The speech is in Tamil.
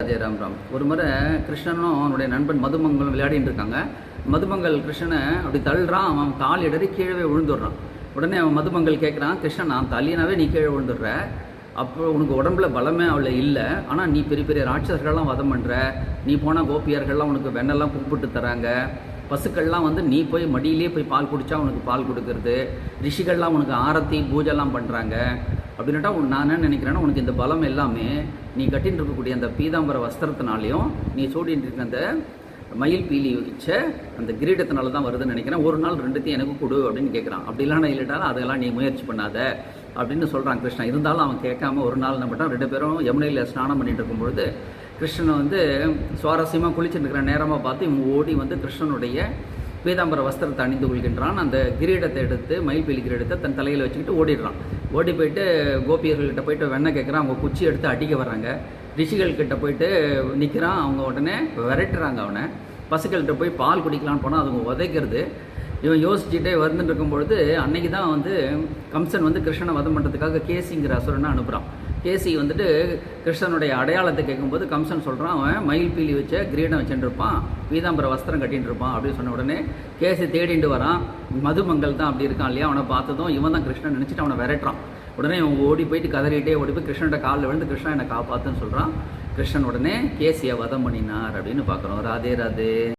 ராதே ராம் ராம். ஒரு முறை கிருஷ்ணனும் அவனுடைய நண்பன் மதுமங்கலும் விளையாடிட்டு இருக்காங்க. மதுமங்கல் கிருஷ்ணனை அப்படி தள்ளுறான். அவன் கால் இடறி கீழே விழுந்துடுறான். உடனே அவன் மதுமங்கல் கேட்குறான், கிருஷ்ணன் நான் தள்ளினாவே நீ கீழே விழுந்துடுற, அப்போ உனக்கு உடம்புல பலமே அவளை இல்லை, ஆனால் நீ பெரிய பெரிய ராட்சசர்கள்லாம் வதம் பண்ணுற, நீ போனால் கோபியர்கள்லாம் உனக்கு வெண்ணெல்லாம் கூப்பிட்டு தராங்க, பசுக்கள்லாம் வந்து நீ போய் மடியிலே போய் பால் குடித்தா உனக்கு பால் கொடுக்கறது, ரிஷிகள்லாம் உனக்கு ஆரத்தி பூஜைலாம் பண்ணுறாங்க அப்படின்ட்டா நான் என்ன நினைக்கிறேன்னா, உனக்கு இந்த பலம் எல்லாமே நீ கட்டின்னு இருக்கக்கூடிய அந்த பீதாம்பர வஸ்திரத்தினாலையும் நீ சூடின்னு இருக்க அந்த மயில் பீலி வச்ச அந்த கிரீடத்தினால தான் வருதுன்னு நினைக்கிறேன். ஒரு நாள் ரெண்டுத்தையும் எனக்கு கொடு அப்படின்னு கேட்குறான். அப்படி இல்லைனா இல்லட்டாலும் அதெல்லாம் நீ முயற்சி பண்ணாத அப்படின்னு சொல்கிறான் கிருஷ்ணன். இருந்தாலும் அவன் கேட்காம ஒரு நாள் என்ன பண்ணான், 2 பேரும் யமுனையில் ஸ்நானம் பண்ணிட்டு இருக்கும்பொழுது கிருஷ்ணனை வந்து சுவாரஸ்யமாக குளிச்சுட்டு இருக்கிற நேரமாக பார்த்து இவங்க ஓடி வந்து கிருஷ்ணனுடைய பீதாம்பர வஸ்திரத்தை அணிந்து கொள்கின்றான். அந்த கிரீடத்தை எடுத்து மயில்பீலி கிரீடத்தை தன் தலையில் வச்சுக்கிட்டு ஓடிடுறான். ஓடி போயிட்டு கோபியர்கள்கிட்ட போயிட்டு வெண்ணெய் கேட்குறான். அவங்க குச்சி எடுத்து அடிக்க வர்றாங்க. ரிஷிகள்கிட்ட போயிட்டு நிற்கிறான். அவங்க உடனே விரட்டுறாங்க அவனை. பசுக்கள்கிட்ட போய் பால் குடிக்கலான்னு போனால் அதுங்க உதைக்கிறது. இவன் யோசிச்சுட்டே வந்துட்டு இருக்கும்பொழுது அன்னைக்கு தான் வந்து கம்சன் வந்து கிருஷ்ணனை வதம் பண்ணுறதுக்காக கேசிங்கிற அசுரனை அனுப்புகிறான். கேசி வந்துட்டு கிருஷ்ணனுடைய அடையாளத்தை கேட்கும்போது கம்சன் சொல்கிறான், அவன் மயில் பீலி வச்ச கிரீடம் வச்சுட்டுருப்பான், பீதாம்பர வஸ்திரம் கட்டின்னு இருப்பான் அப்படின்னு சொன்ன உடனே கேசி தேடிட்டு வரான். மதுமங்கல் தான் அப்படி இருக்கான் இல்லையா, அவனை பார்த்ததும் இவன் தான் கிருஷ்ணன் நினச்சிட்டு அவனை விரட்டுறான். உடனே இவன் ஓடி போயிட்டு கதறிட்டே ஓடி போய் கிருஷ்ணனோட காலில் விழுந்து கிருஷ்ணன் என்னை காப்பாற்றுன்னு சொல்கிறான். கிருஷ்ணன் உடனே கேசியை வதம் பண்ணினார் அப்படின்னு பார்க்குறோம். ராதே ராதே.